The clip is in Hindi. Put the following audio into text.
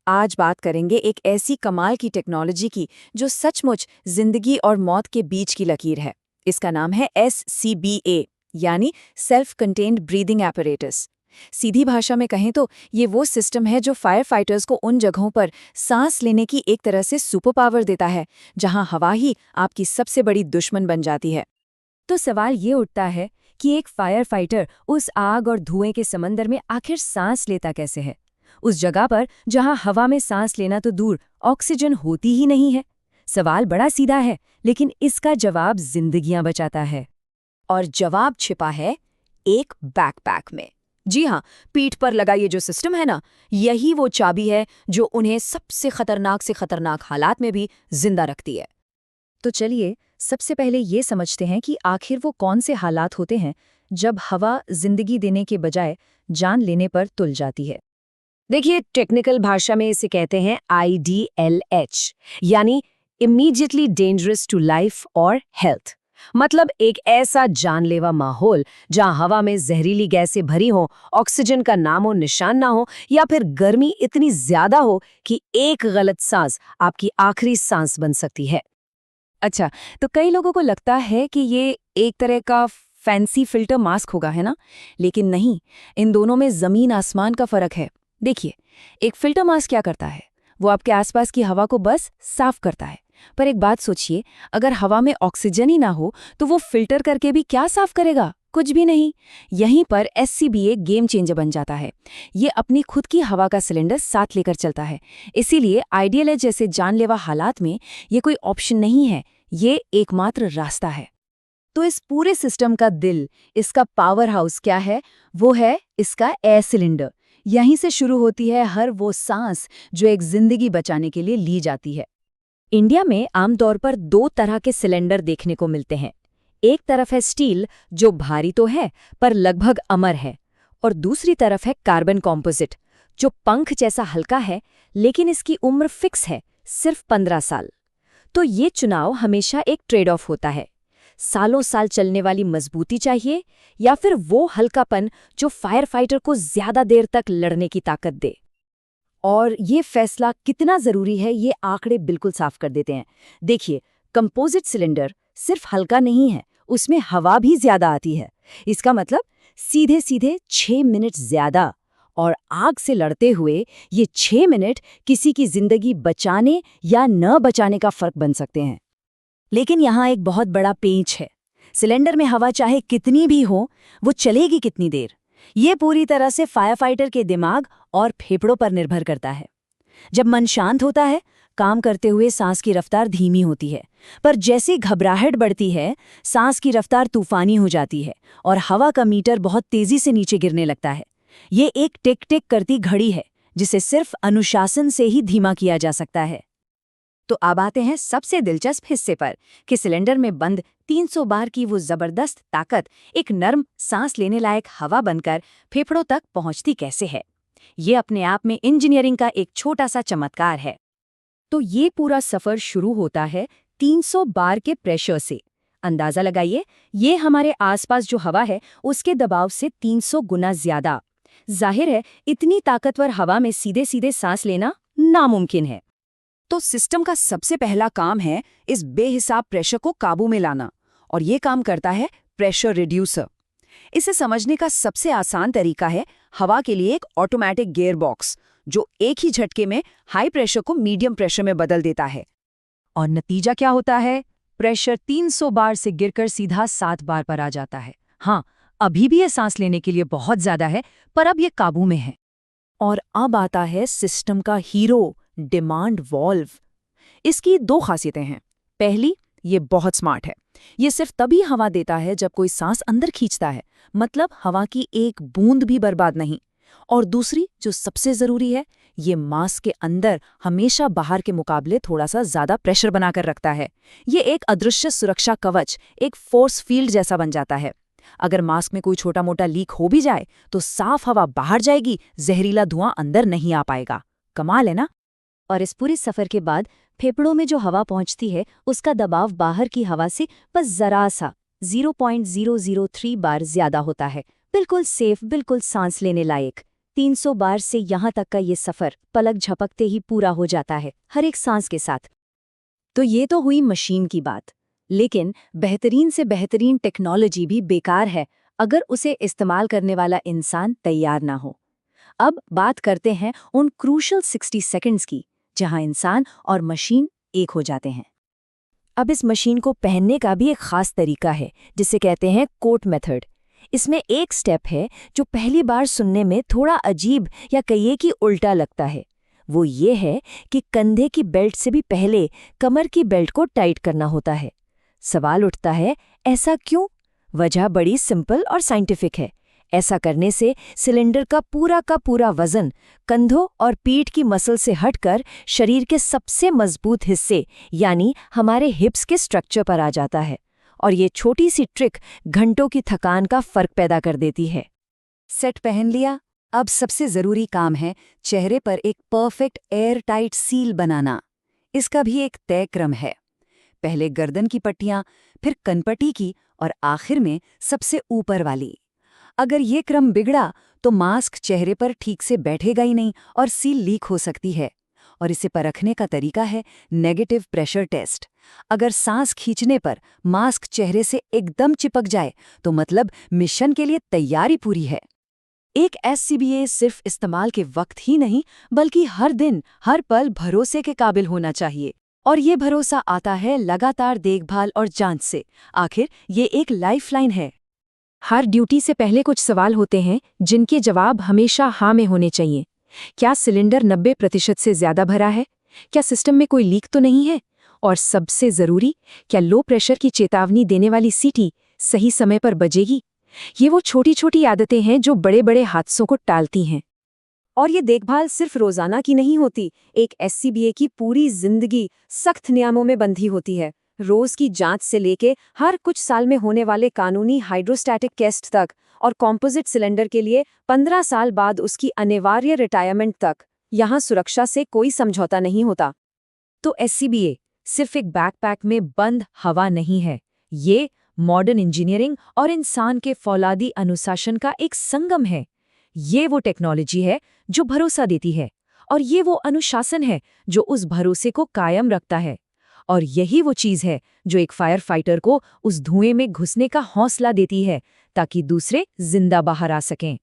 आज बात करेंगे एक ऐसी कमाल की टेक्नोलॉजी की जो सचमुच जिंदगी और मौत के बीच की लकीर है। इसका नाम है SCBA, यानी सेल्फ कंटेन्ड ब्रीदिंग एपरेटस। सीधी भाषा में कहें तो ये वो सिस्टम है जो फायर फाइटर्स को उन जगहों पर सांस लेने की एक तरह से सुपर पावर देता है जहां हवा ही आपकी सबसे बड़ी दुश्मन बन जाती है। तो सवाल ये उठता है कि एक फायर फाइटर उस आग और धुएं के समंदर में आखिर सांस लेता कैसे है, उस जगह पर जहां हवा में सांस लेना तो दूर, ऑक्सीजन होती ही नहीं है। सवाल बड़ा सीधा है, लेकिन इसका जवाब जिंदगियां बचाता है। और जवाब छिपा है एक बैकपैक में। जी हाँ, पीठ पर लगा ये जो सिस्टम है ना, यही वो चाबी है जो उन्हें सबसे खतरनाक से खतरनाक हालात में भी जिंदा रखती है। तो चलिए सबसे पहले ये समझते हैं कि आखिर वो कौन से हालात होते हैं जब हवा जिंदगी देने के बजाय जान लेने पर तुल जाती है। देखिए, टेक्निकल भाषा में इसे कहते हैं IDLH, यानी इमीडिएटली डेंजरस टू लाइफ और हेल्थ। मतलब एक ऐसा जानलेवा माहौल जहां हवा में जहरीली गैसें भरी हो, ऑक्सीजन का नामो निशान ना हो, या फिर गर्मी इतनी ज्यादा हो कि एक गलत सांस आपकी आखिरी सांस बन सकती है। अच्छा, तो कई लोगों को लगता है कि ये एक तरह का फैंसी फिल्टर मास्क होगा, है ना? लेकिन नहीं, इन दोनों में जमीन आसमान का फर्क है। देखिए, एक फिल्टर मास्क क्या करता है? वो आपके आसपास की हवा को बस साफ करता है। पर एक बात सोचिए, अगर हवा में ऑक्सीजन ही ना हो तो वो फिल्टर करके भी क्या साफ करेगा? कुछ भी नहीं। यहीं पर SCBA गेम चेंजर बन जाता है। ये अपनी खुद की हवा का सिलेंडर साथ लेकर चलता है। इसीलिए IDLH जैसे जानलेवा हालात में ये कोई ऑप्शन नहीं है, ये एकमात्र रास्ता है। तो इस पूरे सिस्टम का दिल, इसका पावर हाउस क्या है? वो है इसका एयर सिलेंडर। यहीं से शुरू होती है हर वो सांस जो एक जिंदगी बचाने के लिए ली जाती है। इंडिया में आमतौर पर दो तरह के सिलेंडर देखने को मिलते हैं। एक तरफ है स्टील, जो भारी तो है पर लगभग अमर है, और दूसरी तरफ है कार्बन कॉम्पोजिट, जो पंख जैसा हल्का है लेकिन इसकी उम्र फिक्स है, सिर्फ 15 साल। तो ये चुनाव हमेशा एक ट्रेड ऑफ होता है। सालों साल चलने वाली मजबूती चाहिए या फिर वो हल्कापन जो फायर फाइटर को ज्यादा देर तक लड़ने की ताकत दे। और ये फैसला कितना जरूरी है, ये आंकड़े बिल्कुल साफ कर देते हैं। देखिए, कंपोजिट सिलेंडर सिर्फ हल्का नहीं है, उसमें हवा भी ज्यादा आती है। इसका मतलब सीधे सीधे 6 मिनट ज्यादा। और आग से लड़ते हुए ये 6 मिनट किसी की जिंदगी बचाने या न बचाने का फर्क बन सकते हैं। लेकिन यहाँ एक बहुत बड़ा पेंच है। सिलेंडर में हवा चाहे कितनी भी हो, वो चलेगी कितनी देर, ये पूरी तरह से फायर फाइटर के दिमाग और फेफड़ों पर निर्भर करता है। जब मन शांत होता है, काम करते हुए सांस की रफ्तार धीमी होती है, पर जैसे घबराहट बढ़ती है, सांस की रफ्तार तूफानी हो जाती है और हवा का मीटर बहुत तेजी से नीचे गिरने लगता है। ये एक टिक टिक करती घड़ी है जिसे सिर्फ अनुशासन से ही धीमा किया जा सकता है। तो अब आते हैं सबसे दिलचस्प हिस्से पर कि सिलेंडर में बंद 300 बार की वो जबरदस्त ताकत एक नर्म सांस लेने लायक हवा बनकर फेफड़ों तक पहुंचती कैसे है। ये अपने आप में इंजीनियरिंग का एक छोटा सा चमत्कार है। तो ये पूरा सफर शुरू होता है 300 बार के प्रेशर से। अंदाजा लगाइए, ये हमारे आसपास जो हवा है उसके दबाव से 300 गुना ज्यादा। जाहिर है, इतनी ताकतवर हवा में सीधे सीधे सांस लेना नामुमकिन है। तो सिस्टम का सबसे पहला काम है इस बेहिसाब प्रेशर को काबू में लाना, और ये काम करता है प्रेशर रिड्यूसर। इसे समझने का सबसे आसान तरीका है हवा के लिए एक ऑटोमेटिक गियर बॉक्स, जो एक ही झटके में हाई प्रेशर को मीडियम प्रेशर में बदल देता है। और नतीजा क्या होता है? प्रेशर 300 बार से गिरकर सीधा 7 बार पर आ जाता है। हाँ, अभी भी ये सांस लेने के लिए बहुत ज्यादा है, पर अब ये काबू में है। और अब आता है सिस्टम का हीरो, डिमांड वॉल्व। इसकी 2 खासियतें हैं। पहली, ये बहुत स्मार्ट है। ये सिर्फ तभी हवा देता है जब कोई सांस अंदर खींचता है, मतलब हवा की एक बूंद भी बर्बाद नहीं। और दूसरी, जो सबसे जरूरी है, ये मास्क के अंदर हमेशा बाहर के मुकाबले थोड़ा सा ज्यादा प्रेशर बनाकर रखता है। ये एक अदृश्य सुरक्षा कवच, एक फोर्स फील्ड जैसा बन जाता है। अगर मास्क में कोई छोटा मोटा लीक हो भी जाए तो साफ हवा बाहर जाएगी, जहरीला धुआं अंदर नहीं आ पाएगा। कमाल है ना? और इस पूरे सफर के बाद फेफड़ों में जो हवा पहुंचती है उसका दबाव बाहर की हवा से बस जरा सा 0.003 बार ज्यादा होता है। बिल्कुल सेफ, बिल्कुल सांस लेने लायक। 300 बार से यहाँ तक का ये सफ़र पलक झपकते ही पूरा हो जाता है, हर एक सांस के साथ। तो ये तो हुई मशीन की बात, लेकिन बेहतरीन से बेहतरीन टेक्नोलॉजी भी बेकार है अगर उसे इस्तेमाल करने वाला इंसान तैयार ना हो। अब बात करते हैं उन क्रूशल 60 सेकंड्स की, जहां इंसान और मशीन एक हो जाते हैं। अब इस मशीन को पहनने का भी एक खास तरीका है, जिसे कहते हैं कोट मेथड। इसमें एक स्टेप है जो पहली बार सुनने में थोड़ा अजीब या कहिए कि उल्टा लगता है। वो ये है कि कंधे की बेल्ट से भी पहले कमर की बेल्ट को टाइट करना होता है। सवाल उठता है, ऐसा क्यों? वजह बड़ी सिंपल और साइंटिफिक है। ऐसा करने से सिलेंडर का पूरा वजन कंधों और पीठ की मसल से हटकर शरीर के सबसे मजबूत हिस्से यानी हमारे हिप्स के स्ट्रक्चर पर आ जाता है, और ये छोटी सी ट्रिक घंटों की थकान का फर्क पैदा कर देती है। सेट पहन लिया, अब सबसे जरूरी काम है चेहरे पर एक परफेक्ट एयर टाइट सील बनाना। इसका भी एक तय क्रम है। पहले गर्दन की पट्टियां, फिर कनपट्टी की और आखिर में सबसे ऊपर वाली। अगर ये क्रम बिगड़ा तो मास्क चेहरे पर ठीक से बैठेगा ही नहीं और सील लीक हो सकती है। और इसे परखने का तरीका है नेगेटिव प्रेशर टेस्ट। अगर सांस खींचने पर मास्क चेहरे से एकदम चिपक जाए तो मतलब मिशन के लिए तैयारी पूरी है। एक SCBA सिर्फ इस्तेमाल के वक्त ही नहीं बल्कि हर दिन हर पल भरोसे के काबिल होना चाहिए, और ये भरोसा आता है लगातार देखभाल और जांच से। आखिर ये एक लाइफलाइन है। हर ड्यूटी से पहले कुछ सवाल होते हैं जिनके जवाब हमेशा हाँ में होने चाहिए। क्या सिलेंडर 90% से ज्यादा भरा है? क्या सिस्टम में कोई लीक तो नहीं है? और सबसे जरूरी, क्या लो प्रेशर की चेतावनी देने वाली सीटी सही समय पर बजेगी? ये वो छोटी छोटी आदतें हैं जो बड़े बड़े हादसों को टालती हैं। और ये देखभाल सिर्फ रोजाना की नहीं होती, एक SCBA की पूरी जिंदगी सख्त नियमों में बंधी होती है। रोज की जांच से लेके हर कुछ साल में होने वाले कानूनी हाइड्रोस्टैटिक टेस्ट तक, और कॉम्पोजिट सिलेंडर के लिए 15 साल बाद उसकी अनिवार्य रिटायरमेंट तक, यहाँ सुरक्षा से कोई समझौता नहीं होता। तो SCBA सिर्फ एक बैकपैक में बंद हवा नहीं है, ये मॉडर्न इंजीनियरिंग और इंसान के फौलादी अनुशासन का एक संगम है। ये वो टेक्नोलॉजी है जो भरोसा देती है, और ये वो अनुशासन है जो उस भरोसे को कायम रखता है। और यही वो चीज़ है जो एक फायर फाइटर को उस धुएं में घुसने का हौसला देती है ताकि दूसरे जिंदा बाहर आ सकें।